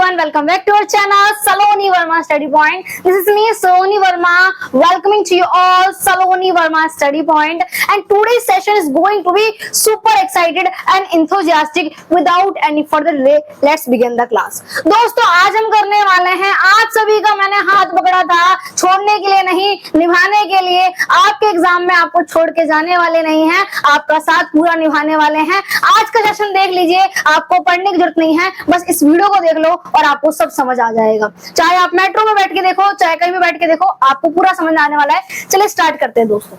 everyone, welcome back to our channel Saloni Verma Study Point. This is me Saloni Verma welcoming to you all Saloni Verma Study Point, and today's session is going to be super excited and enthusiastic. Without any further delay, let's begin the class. दोस्तों आज हम करने वाले हैं, आप सभी का मैंने हाथ पकड़ा था छोड़ने के लिए नहीं, निभाने के लिए। आपके एग्जाम में आपको छोड़ के जाने वाले नहीं हैं, आपका साथ पूरा निभाने वाले हैं। आज का सेशन देख लीजिए, आपको पढ़ने की जरूरत नहीं है, बस इस वीडियो को देख लो और आपको सब समझ आ जाएगा। चाहे आप मेट्रो में बैठ के देखो, चाहे कहीं भी बैठ के देखो, आपको पूरा समझ आने वाला है। चलिए स्टार्ट करते हैं दोस्तों।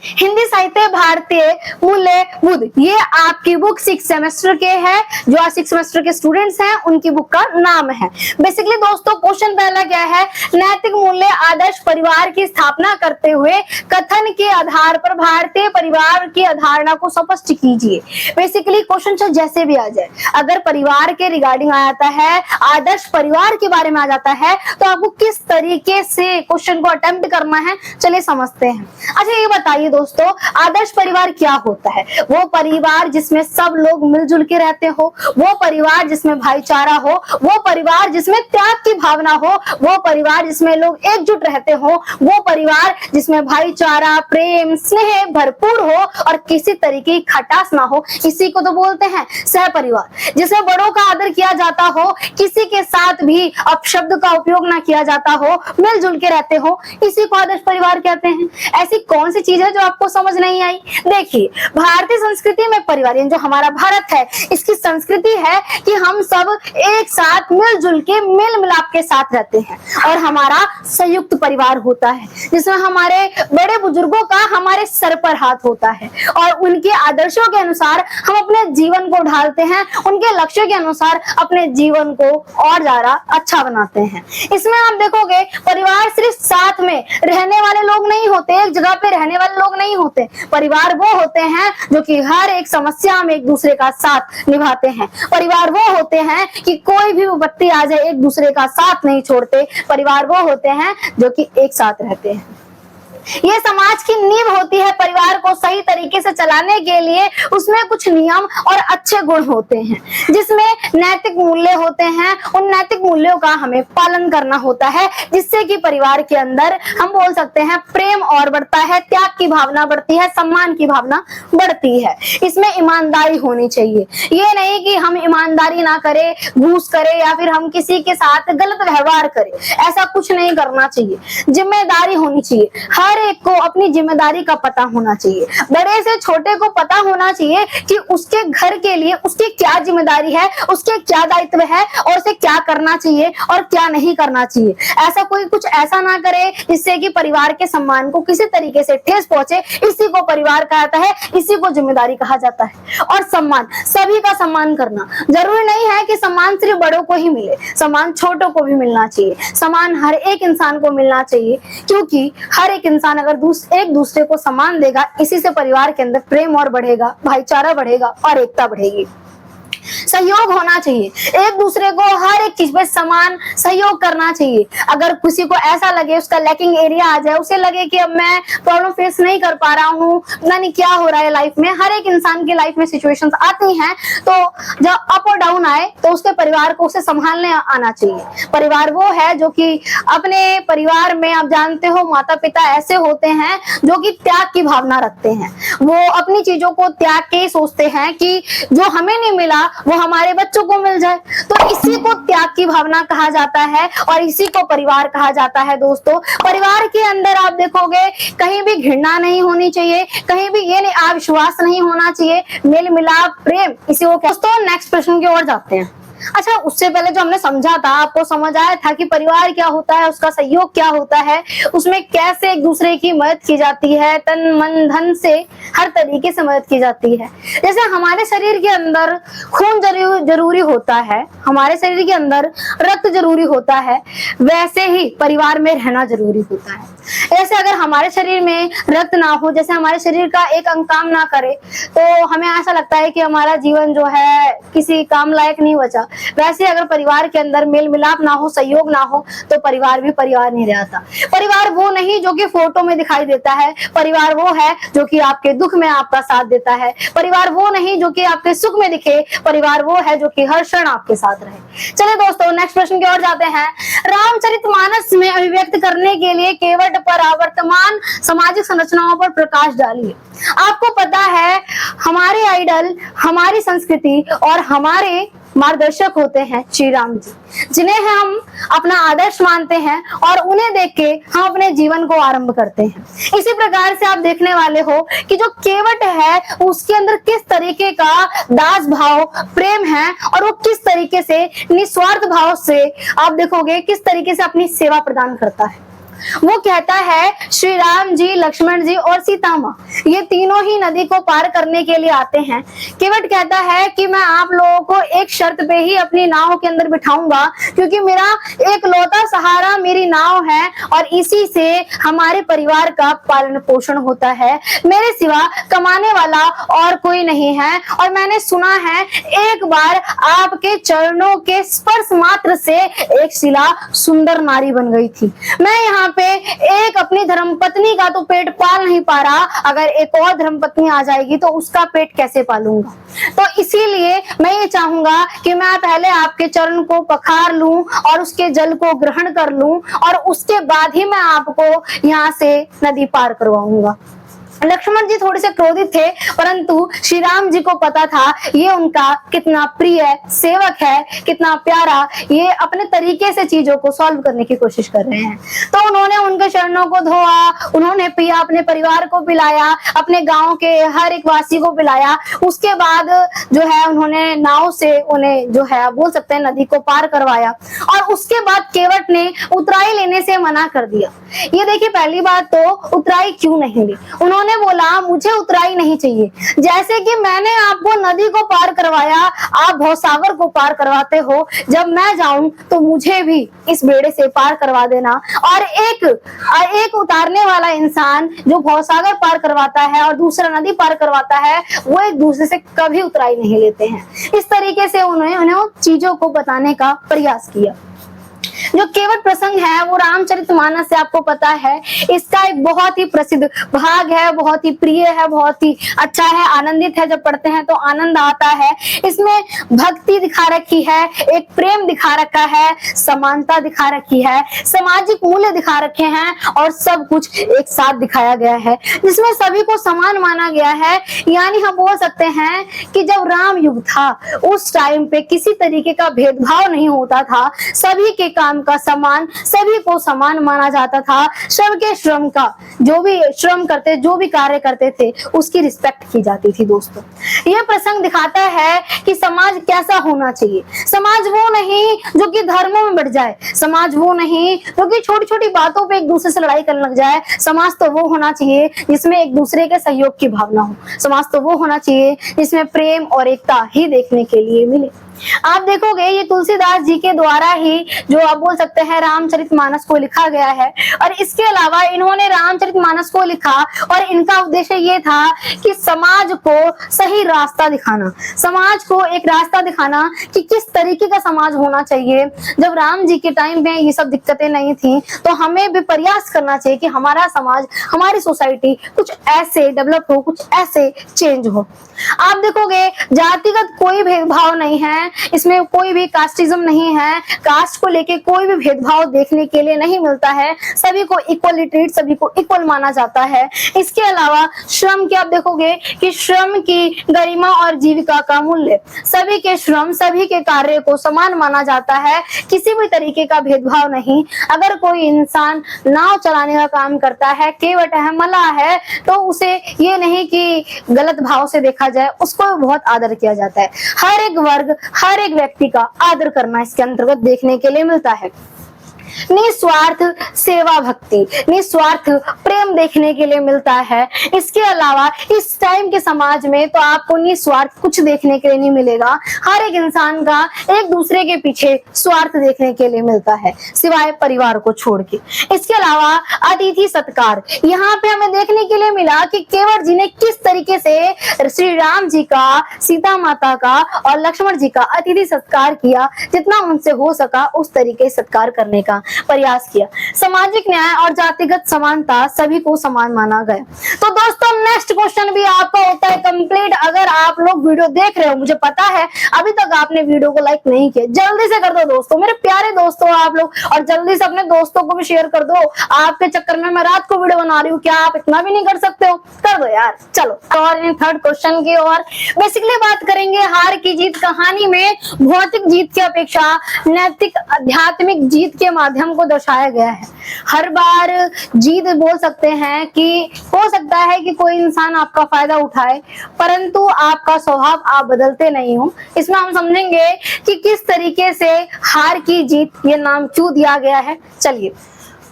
हिंदी साहित्य भारतीय मूल्यबोध, ये आपकी बुक 6 सेमेस्टर के है, जो आज 6 सेमेस्टर के स्टूडेंट्स हैं उनकी बुक का नाम है। बेसिकली दोस्तों क्वेश्चन पहला क्या है, नैतिक मूल्य आदर्श परिवार की स्थापना करते हुए कथन के आधार पर भारतीय परिवार की अवधारणा को स्पष्ट कीजिए। बेसिकली क्वेश्चन चाहे जैसे भी आ जाए, अगर परिवार के रिगार्डिंग आ जाता है, आदर्श परिवार के बारे में आ जाता है, तो आपको किस तरीके से क्वेश्चन को अटेम्प्ट करना है, चलिए समझते हैं। अच्छा ये बताइए दोस्तों, आदर्श परिवार क्या होता है? वो परिवार जिसमें सब लोग मिलजुल के रहते हो, वो परिवार जिसमें भाईचारा हो, वो परिवार जिसमें त्याग की भावना हो, वो परिवार जिसमें लोग एकजुट रहते हो, वो परिवार जिसमें भाईचारा, प्रेम, स्नेह भरपूर हो और किसी तरीके की खटास ना हो, इसी को तो बोलते हैं सह परिवार। जिसमें बड़ों का आदर किया जाता हो, किसी के साथ भी अपशब्द का उपयोग ना किया जाता हो, मिलजुल के रहते हो, इसी को आदर्श परिवार कहते हैं। ऐसी कौन सी चीज है जो आपको समझ नहीं आई? देखिए, भारतीय संस्कृति में परिवार, जो हमारा भारत है, इसकी संस्कृति है कि हम सब एक साथ मिलजुल के मेल मिलाप के साथ रहते हैं और हमारा संयुक्त परिवार होता है, जिसमें हमारे बड़े बुजुर्गों का हमारे सर पर हाथ होता है और उनके आदर्शों के अनुसार हम अपने जीवन को ढालते हैं, उनके लक्ष्य के अनुसार अपने जीवन को और ज्यादा अच्छा बनाते हैं। इसमें आप देखोगे परिवार सिर्फ साथ में रहने वाले लोग नहीं होते, एक जगह पे रहने वाले लोग नहीं होते। परिवार वो होते हैं जो कि हर एक समस्या में एक दूसरे का साथ निभाते हैं। परिवार वो होते हैं कि कोई भी विपत्ति आ जाए एक दूसरे का साथ नहीं छोड़ते। परिवार वो होते हैं जो कि एक साथ रहते हैं। ये समाज की नींव होती है। परिवार को सही तरीके से चलाने के लिए उसमें कुछ नियम और अच्छे गुण होते हैं, जिसमें नैतिक मूल्य होते हैं। उन नैतिक मूल्यों का हमें पालन करना होता है, जिससे कि परिवार के अंदर हम बोल सकते हैं प्रेम और बढ़ता है, त्याग की भावना बढ़ती है, सम्मान की भावना बढ़ती है। इसमें ईमानदारी होनी चाहिए। ये नहीं कि हम ईमानदारी ना करें, घूस करें या फिर हम किसी के साथ गलत व्यवहार करें, ऐसा कुछ नहीं करना चाहिए। जिम्मेदारी होनी चाहिए, हर एक को अपनी जिम्मेदारी का पता होना चाहिए। बड़े से छोटे को पता होना चाहिए कि उसके घर के लिए उसकी क्या जिम्मेदारी है, उसके क्या दायित्व है और उसे क्या करना चाहिए और क्या नहीं करना चाहिए। ऐसा कोई कुछ ऐसा ना करे जिससे कि परिवार के सम्मान को किसी तरीके से ठेस पहुंचे। इसी को परिवार कहा जाता है, इसी को जिम्मेदारी कहा जाता है। और सम्मान, सभी का सम्मान करना। जरूरी नहीं है कि सम्मान सिर्फ बड़ों को ही मिले, सम्मान छोटों को भी मिलना चाहिए। सम्मान हर एक इंसान को मिलना चाहिए, क्योंकि हर एक इंसान अगर एक दूसरे को सम्मान देगा, इसी से परिवार के अंदर प्रेम और बढ़ेगा, भाईचारा बढ़ेगा और एकता बढ़ेगी। सहयोग होना चाहिए, एक दूसरे को हर एक चीज पे समान सहयोग करना चाहिए। अगर किसी को ऐसा लगे उसका लैकिंग एरिया आ जाए, उसे लगे कि अब मैं प्रॉब्लम फेस नहीं कर पा रहा हूँ, नहीं क्या हो रहा है लाइफ में, हर एक इंसान की लाइफ में सिचुएशंस आती हैं, तो जब अप और डाउन आए तो उसके परिवार को उसे संभालने आना चाहिए। परिवार वो है जो कि अपने परिवार में, आप जानते हो, माता पिता ऐसे होते हैं जो कि त्याग की भावना रखते हैं। वो अपनी चीजों को त्याग के सोचते हैं कि जो हमें नहीं मिला वो हमारे बच्चों को मिल जाए, तो इसी को त्याग की भावना कहा जाता है और इसी को परिवार कहा जाता है। दोस्तों, परिवार के अंदर आप देखोगे कहीं भी घृणा नहीं होनी चाहिए, कहीं भी ये अविश्वास नहीं होना चाहिए, मेल मिलाप, प्रेम, इसी को। दोस्तों नेक्स्ट प्रश्न की ओर जाते हैं। अच्छा, उससे पहले जो हमने समझा था, आपको समझ आया था कि परिवार क्या होता है, उसका सहयोग क्या होता है, उसमें कैसे एक दूसरे की मदद की जाती है, तन मन धन से हर तरीके से मदद की जाती है। जैसे हमारे शरीर के अंदर खून जरूरी होता है, हमारे शरीर के अंदर रक्त जरूरी होता है, वैसे ही परिवार में रहना जरूरी होता है। जैसे अगर हमारे शरीर में रक्त ना हो, जैसे हमारे शरीर का एक अंग काम ना करे, तो हमें ऐसा लगता है कि हमारा जीवन जो है किसी काम लायक नहीं बचा। वैसे अगर परिवार के अंदर मेल मिलाप ना हो, सहयोग ना हो, तो परिवार भी परिवार नहीं रहता। परिवार वो नहीं जो कि फोटो में दिखाई देता है, परिवार वो है जो कि आपके दुख में आपका साथ देता है। परिवार वो नहीं जो कि आपके सुख में दिखे, परिवार वो है जो कि हर क्षण आपके साथ रहे। चलिए दोस्तों, नेक्स्ट प्रश्न की ओर जाते हैं। रामचरितमानस में अभिव्यक्त करने के लिए केवट पर वर्तमान सामाजिक संरचनाओं पर प्रकाश डालिए। आपको पता है हमारे आइडल, हमारी संस्कृति और हमारे मार्गदर्शक होते हैं श्री राम जी, जिन्हें हम अपना आदर्श मानते हैं और उन्हें देख के हम अपने जीवन को आरंभ करते हैं। इसी प्रकार से आप देखने वाले हो कि जो केवट है उसके अंदर किस तरीके का दास भाव, प्रेम है, और वो किस तरीके से निस्वार्थ भाव से आप देखोगे किस तरीके से अपनी सेवा प्रदान करता है। वो कहता है श्री राम जी, लक्ष्मण जी और सीता माँ, ये तीनों ही नदी को पार करने के लिए आते हैं। केवट कहता है कि मैं आप लोगों को एक शर्त पे ही अपनी नाव के अंदर बिठाऊंगा, क्योंकि मेरा एक लौता सहारा मेरी नाव है और इसी से हमारे परिवार का पालन पोषण होता है। मेरे सिवा कमाने वाला और कोई नहीं है, और मैंने सुना है एक बार आपके चरणों के स्पर्श मात्र से एक शिला सुंदर नारी बन गई थी। मैं यहाँ पे एक अपनी धर्मपत्नी का तो पेट पाल नहीं पा रहा, अगर एक और धर्मपत्नी आ जाएगी तो उसका पेट कैसे पालूंगा। तो इसीलिए मैं ये चाहूंगा कि मैं पहले आपके चरण को पखार लूं और उसके जल को ग्रहण कर लूं, और उसके बाद ही मैं आपको यहाँ से नदी पार करवाऊंगा। लक्ष्मण जी थोड़े से क्रोधित थे, परंतु श्री राम जी को पता था ये उनका कितना प्रिय सेवक है, कितना प्यारा, ये अपने तरीके से चीजों को सॉल्व करने की कोशिश कर रहे हैं। तो उन्होंने उनके चरणों को धोआ, उन्होंने पिया, अपने परिवार को पिलाया, अपने गांव के हर एक वासी को पिलाया। उसके बाद जो है उन्होंने नाव से उन्हें जो है बोल सकते हैं नदी को पार करवाया, और उसके बाद केवट ने उतराई लेने से मना कर दिया। ये देखिए, पहली बात तो उतराई क्यों नहीं ली। उन्होंने बोला मुझे उतराई नहीं चाहिए, जैसे कि मैंने आपको नदी को पार करवाया, आप भवसागर को पार करवाते हो, जब मैं जाऊं तो मुझे भी इस बेड़े से पार करवा देना। और एक उतारने वाला इंसान जो भवसागर पार करवाता है और दूसरा नदी पार करवाता है, वो एक दूसरे से कभी उतराई नहीं लेते हैं। इस तरीके से उन्हें चीजों को बताने का प्रयास किया। जो केवट प्रसंग है वो रामचरितमानस से आपको पता है, इसका एक बहुत ही प्रसिद्ध भाग है, बहुत ही प्रिय है, बहुत ही अच्छा है, आनंदित है। जब पढ़ते हैं तो आनंद आता है। इसमें भक्ति दिखा रखी है, एक प्रेम दिखा रखा है, समानता दिखा रखी है, सामाजिक मूल्य दिखा रखे हैं, और सब कुछ एक साथ दिखाया गया है, जिसमें सभी को समान माना गया है। यानी हम बोल सकते हैं कि जब राम युग था उस टाइम पे किसी तरीके का भेदभाव नहीं होता था, सभी के काम का समान, सभी को समान माना जाता था। सबके श्रम का, जो भी श्रम करते, जो भी कार्य करते थे, उसकी रिस्पेक्ट की जाती थी। दोस्तों, यह प्रसंग दिखाता है कि समाज कैसा होना चाहिए। समाज वो नहीं जो कि धर्मों में बढ़ जाए, समाज वो नहीं जो कि छोटी छोटी बातों पे एक दूसरे से लड़ाई करने लग जाए। समाज तो वो होना चाहिए जिसमें एक दूसरे के सहयोग की भावना हो। समाज तो वो होना चाहिए जिसमें प्रेम और एकता ही देखने के लिए मिले। आप देखोगे ये तुलसीदास जी के द्वारा ही जो आप बोल सकते हैं रामचरितमानस को लिखा गया है, और इसके अलावा इन्होंने रामचरितमानस को लिखा और इनका उद्देश्य ये था कि समाज को सही रास्ता दिखाना, समाज को एक रास्ता दिखाना कि किस तरीके का समाज होना चाहिए। जब राम जी के टाइम में ये सब दिक्कतें नहीं थी, तो हमें भी प्रयास करना चाहिए कि हमारा समाज, हमारी सोसाइटी कुछ ऐसे डेवलप हो, कुछ ऐसे चेंज हो। आप देखोगे जातिगत कोई भेदभाव नहीं है, इसमें कोई भी कास्टिज्म नहीं है, कास्ट को लेके कोई भी भेदभाव देखने के लिए नहीं मिलता है। सभी को इक्वली ट्रीट, सभी को इक्वल माना जाता है। इसके अलावा श्रम की आप देखोगे कि श्रम की गरिमा और जीविका का मूल्य, सभी के श्रम, सभी के कार्य को समान माना जाता है, किसी भी तरीके का भेदभाव नहीं। अगर कोई इंसान नाव चलाने का काम करता है, केवट है, मल्लाह है, तो उसे ये नहीं कि गलत भाव से देखा जाए, उसको बहुत आदर किया जाता है। हर एक वर्ग, हर एक व्यक्ति का आदर करना इसके अंतर्गत देखने के लिए मिलता है। निस्वार्थ सेवा भक्ति, निस्वार्थ प्रेम देखने के लिए मिलता है। इसके अलावा इस टाइम के समाज में तो आपको निस्वार्थ कुछ देखने के लिए नहीं मिलेगा। हर एक इंसान का एक दूसरे के पीछे स्वार्थ देखने के लिए मिलता है, सिवाय परिवार को छोड़ के। इसके अलावा अतिथि सत्कार, यहाँ पे हमें देखने के लिए मिला कि केवट जी ने किस तरीके से श्री राम जी का, सीता माता का और लक्ष्मण जी का अतिथि सत्कार किया। जितना उनसे हो सका उस तरीके से सत्कार करने का प्रयास किया। सामाजिक न्याय और जातिगत समानता, सभी को समान माना गया। तो दोस्तों नेक्स्ट क्वेश्चन भी आपका होता है कंप्लीट। अगर आप लोग वीडियो देख रहे हो, मुझे पता है अभी तक आपने वीडियो को लाइक नहीं किया, जल्दी से कर दो दोस्तों, मेरे प्यारे दोस्तों आप लोग, और जल्दी से अपने दोस्तों को भी शेयर कर दो। आपके चक्कर में मैं रात को वीडियो बना रही हूँ, क्या आप इतना भी नहीं कर सकते हो? कर दो यार। चलो और इन थर्ड क्वेश्चन की ओर बेसिकली बात करेंगे। हार की जीत कहानी में भौतिक जीत की अपेक्षा नैतिक आध्यात्मिक जीत के माध्यम को दर्शाया गया है। हर बार जीत बोल सकते हैं कि हो सकता है कि कोई इंसान आपका फायदा उठाए, परंतु आपका स्वभाव आप बदलते नहीं हो। इसमें हम समझेंगे कि किस तरीके से हार की जीत ये नाम क्यों दिया गया है। चलिए,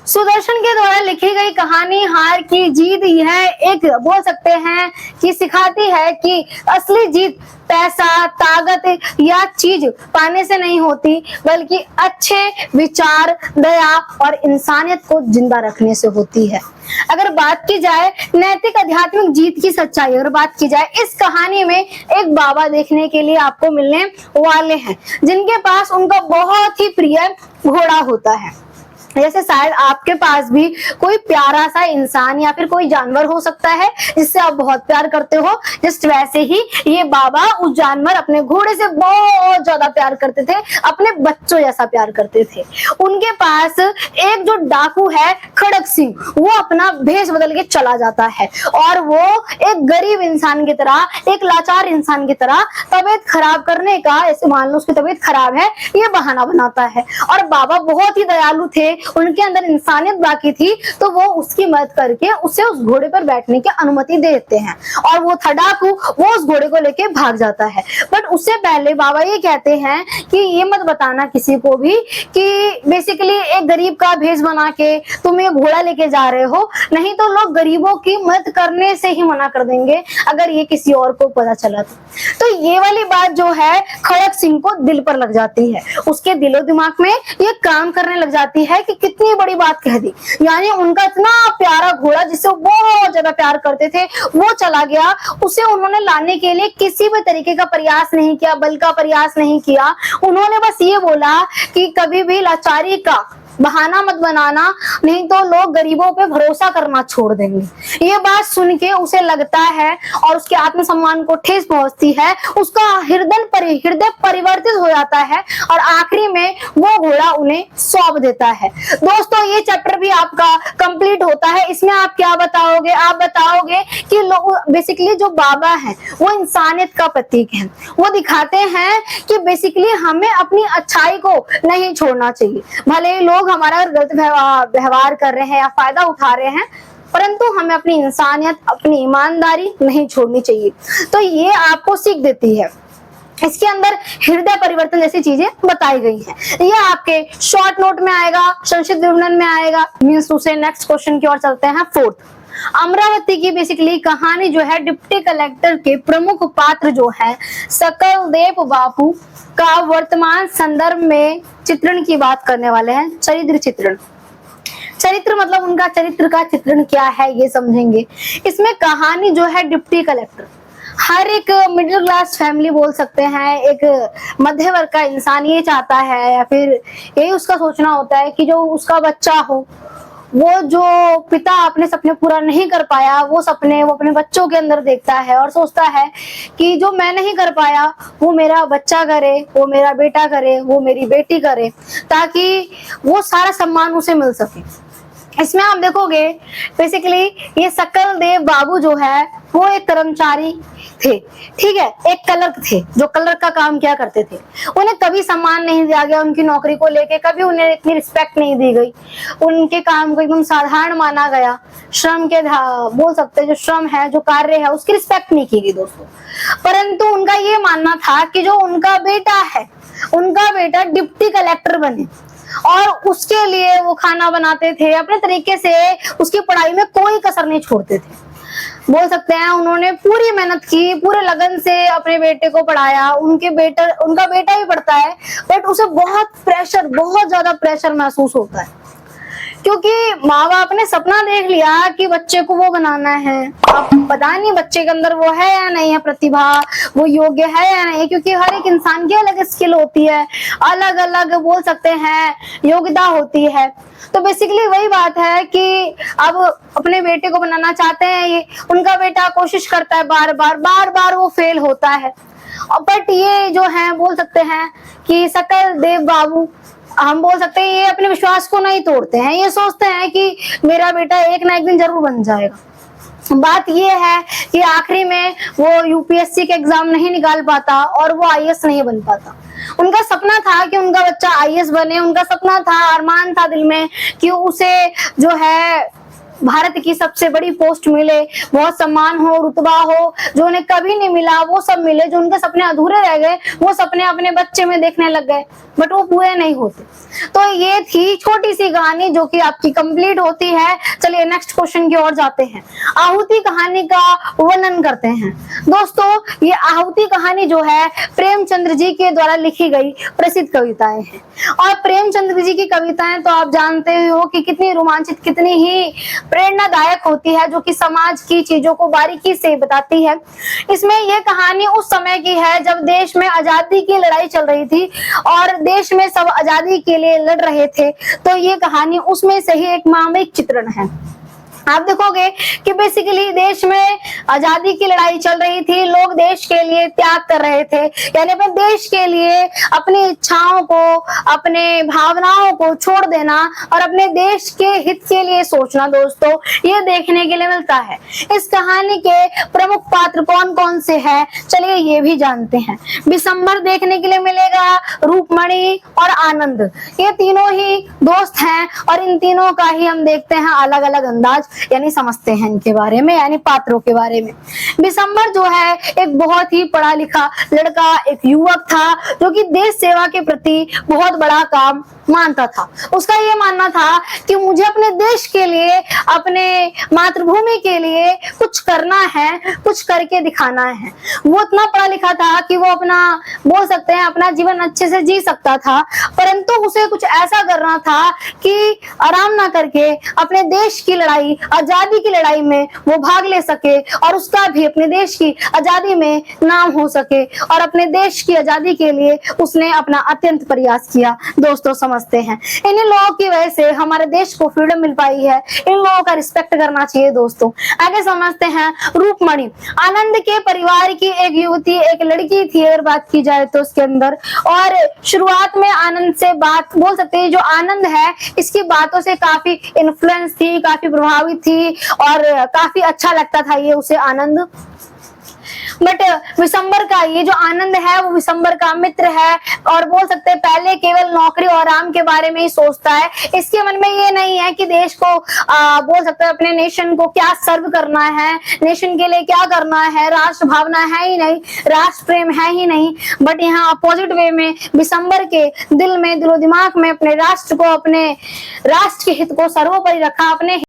सुदर्शन के द्वारा लिखी गई कहानी हार की जीत यह एक बोल सकते हैं कि सिखाती है कि असली जीत पैसा, ताकत या चीज पाने से नहीं होती, बल्कि अच्छे विचार, दया और इंसानियत को जिंदा रखने से होती है। अगर बात की जाए नैतिक आध्यात्मिक जीत की सच्चाई, अगर बात की जाए इस कहानी में एक बाबा देखने के लिए आपको मिलने वाले हैं, जिनके पास उनका बहुत ही प्रिय घोड़ा होता है। जैसे शायद आपके पास भी कोई प्यारा सा इंसान या फिर कोई जानवर हो सकता है जिससे आप बहुत प्यार करते हो, जस्ट वैसे ही ये बाबा उस जानवर अपने घोड़े से बहुत ज्यादा प्यार करते थे, अपने बच्चों जैसा प्यार करते थे। उनके पास एक जो डाकू है खड़क सिंह, वो अपना भेष बदल के चला जाता है और वो एक गरीब इंसान की तरह, एक लाचार इंसान की तरह तबीयत खराब करने का, ऐसे मान लो उसकी तबीयत खराब है, ये बहाना बनाता है। और बाबा बहुत ही दयालु थे, उनके अंदर इंसानियत बाकी थी, तो वो उसकी मदद करके उसे उस घोड़े पर बैठने की अनुमति दे देते हैं। और वो था डाकू, वो उस घोड़े को लेके भाग जाता है। बट उससे पहले बाबा ये कहते हैं कि ये मत बताना किसी को भी कि बेसिकली एक गरीब का भेष बना के तुम ये घोड़ा लेके जा रहे हो, नहीं तो लोग गरीबों की मदद करने से ही मना कर देंगे अगर ये किसी और को पता चला तो ये वाली बात जो है खड़क सिंह को दिल पर लग जाती है। उसके दिलो दिमाग में ये काम करने लग जाती है कि कितनी बड़ी बात कह दी, यानी उनका इतना प्यारा घोड़ा जिससे वो बहुत ज्यादा प्यार करते थे वो चला गया। उसे उन्होंने लाने के लिए किसी भी तरीके का प्रयास नहीं किया, बल का प्रयास नहीं किया। उन्होंने बस ये बोला कि कभी भी लाचारी का बहाना मत बनाना, नहीं तो लोग गरीबों पे भरोसा करना छोड़ देंगे। ये बात सुन के उसे लगता है और उसके आत्मसम्मान को ठेस पहुंचती है, उसका हृदय परिवर्तित हो जाता है और आखिरी में वो घोड़ा उन्हें सौंप देता है। दोस्तों ये चैप्टर भी आपका कंप्लीट होता है। इसमें आप क्या बताओगे? आप बताओगे कि लोग बेसिकली जो बाबा हैं वो इंसानियत का प्रतीक है। वो दिखाते हैं कि बेसिकली हमें अपनी अच्छाई को नहीं छोड़ना चाहिए, भले ही लोग हमारा गलत व्यवहार कर रहे हैं या फायदा उठा रहे हैं, परंतु हमें अपनी इंसानियत, अपनी ईमानदारी नहीं छोड़नी चाहिए। तो ये आपको सीख देती है। इसके अंदर हृदय परिवर्तन जैसी चीजें बताई गई हैं। ये आपके शॉर्ट नोट में आएगा, संक्षिप्त विवरण में आएगा। मीन्स दूसरे नेक्स्ट क्वेश्चन की ओर चलते हैं। फोर्थ, अमरावती की बेसिकली कहानी जो है डिप्टी कलेक्टर के प्रमुख पात्र जो है सकलदेव बापू का वर्तमान संदर्भ में चित्रण की बात करने वाले हैं। चरित्र चित्रण, चरित्र मतलब उनका चरित्र का चित्रण क्या है ये समझेंगे। इसमें कहानी जो है डिप्टी कलेक्टर, हर एक मिडिल क्लास फैमिली बोल सकते हैं, एक मध्य वर्ग का इंसान ये चाहता है या फिर यही उसका सोचना होता है कि जो उसका बच्चा हो, वो जो पिता अपने सपने पूरा नहीं कर पाया वो सपने वो अपने बच्चों के अंदर देखता है और सोचता है कि जो मैं नहीं कर पाया वो मेरा बच्चा करे, वो मेरा बेटा करे, वो मेरी बेटी करे, ताकि वो सारा सम्मान उसे मिल सके। इसमें आप देखोगे बेसिकली ये सकलदेव बाबू जो है वो एक कर्मचारी थे, ठीक है, एक क्लर्क थे जो क्लर्क का काम क्या करते थे। उन्हें कभी सम्मान नहीं दिया गया, उनकी नौकरी को लेके कभी उन्हें इतनी रिस्पेक्ट नहीं दी गई, उनके काम को एकदम साधारण माना गया। श्रम के बोल सकते हैं, जो श्रम है, जो कार्य है, उसकी रिस्पेक्ट नहीं की गई दोस्तों। परंतु उनका ये मानना था कि जो उनका बेटा है, उनका बेटा डिप्टी कलेक्टर बने, और उसके लिए वो खाना बनाते थे, अपने तरीके से उसकी पढ़ाई में कोई कसर नहीं छोड़ते थे। बोल सकते हैं उन्होंने पूरी मेहनत की, पूरे लगन से अपने बेटे को पढ़ाया। उनका बेटा ही पढ़ता है, बट उसे बहुत ज्यादा प्रेशर महसूस होता है, क्योंकि माँ बाप ने सपना देख लिया कि बच्चे को वो बनाना है। अब पता नहीं बच्चे के अंदर वो है या नहीं है प्रतिभा, वो योग्य है या नहीं, क्योंकि हर एक इंसान की अलग स्किल होती है, अलग अलग बोल सकते हैं योग्यता होती है। तो बेसिकली वही बात है कि अब अपने बेटे को बनाना चाहते हैं, ये उनका बेटा कोशिश करता है, बार बार वो फेल होता है। बट ये जो है बोल सकते हैं कि सकल देव बाबू, हम बोल सकते हैं ये अपने विश्वास को नहीं तोड़ते हैं। ये सोचते हैं कि मेरा बेटा एक ना एक दिन जरूर बन जाएगा। बात ये है कि आखिरी में वो यूपीएससी के एग्जाम नहीं निकाल पाता और वो आईएएस नहीं बन पाता। उनका सपना था कि उनका बच्चा आईएएस बने, उनका सपना था, अरमान था दिल में कि उसे जो है भारत की सबसे बड़ी पोस्ट मिले, बहुत सम्मान हो, रुतबा हो, जो उन्हें कभी नहीं मिला वो सब मिले। जो उनके सपने अधूरे रह गए वो सपने अपने बच्चे में देखने लग गए, बट वो पूरे नहीं होते। तो ये थी छोटी सी कहानी जो कि आपकी कंप्लीट होती है। चलिए नेक्स्ट क्वेश्चन की ओर जाते हैं। आहुति कहानी का वर्णन करते हैं। दोस्तों ये आहुति कहानी जो है प्रेमचंद्र जी के द्वारा लिखी गई प्रसिद्ध कविताएं हैं, और प्रेमचंद्र जी की कविताएं तो आप जानते हो कि कितनी रोमांचित, कितनी ही प्रेरणादायक होती है, जो कि समाज की चीजों को बारीकी से बताती है। इसमें यह कहानी उस समय की है जब देश में आजादी की लड़ाई चल रही थी और देश में सब आजादी के लिए लड़ रहे थे। तो ये कहानी उसमें से ही एक मामूलिक चित्रण है। आप देखोगे कि बेसिकली देश में आजादी की लड़ाई चल रही थी, लोग देश के लिए त्याग कर रहे थे, यानी अपने देश के लिए अपनी इच्छाओं को, अपने भावनाओं को छोड़ देना और अपने देश के हित के लिए सोचना। दोस्तों ये देखने के लिए मिलता है। इस कहानी के प्रमुख पात्र कौन कौन से हैं, चलिए ये भी जानते हैं। बिशंबर देखने के लिए मिलेगा, रूपमणि और आनंद, ये तीनों ही दोस्त हैं और इन तीनों का ही हम देखते हैं अलग अलग अंदाज, यानी समझते हैं इनके बारे में, यानी पात्रों के बारे में। बिशंबर जो है एक बहुत ही पढ़ा लिखा लड़का, एक युवक था जो कि देश सेवा के प्रति बहुत बड़ा काम मानता था। उसका ये मानना था कि मुझे अपने देश के लिए, अपने मातृभूमि के लिए कुछ करना है, कुछ करके दिखाना है। वो इतना पढ़ा लिखा था कि वो अपना बोल सकते हैं अपना जीवन अच्छे से जी सकता था, परंतु उसे कुछ ऐसा करना था कि आराम ना करके अपने देश की लड़ाई, आजादी की लड़ाई में वो भाग ले सके और उसका भी अपने देश की आजादी में नाम हो सके, और अपने देश की आजादी के लिए उसने अपना अत्यंत प्रयास किया। दोस्तों समझते हैं इन लोगों की वजह से हमारे देश को फ्रीडम मिल पाई है, इन लोगों का रिस्पेक्ट करना चाहिए। दोस्तों आगे समझते हैं रूपमणि। आनंद के परिवार की एक युवती, एक लड़की थी अगर बात की जाए तो उसके अंदर, और शुरुआत में आनंद से बात बोल सकते हैं, जो आनंद है इसकी बातों से काफी इन्फ्लुएंस थी, काफी प्रभावित थी और काफी अच्छा लगता था ये उसे आनंद। बट विशंबर का ये जो आनंद है वो विशंबर का मित्र है और बोल सकते हैं पहले केवल नौकरी और आराम के बारे में ही सोचता है। इसके मन में ये नहीं है कि देश को बोल सकते हैं अपने नेशन को क्या सर्व करना है, नेशन के लिए क्या करना है, राष्ट्र भावना है ही नहीं, राष्ट्र प्रेम है ही नहीं। बट यहाँ अपोजिट वे में विशंबर के दिल में, दिलो दिमाग में अपने राष्ट्र को, अपने राष्ट्र के हित को सर्वोपरि रखा, अपने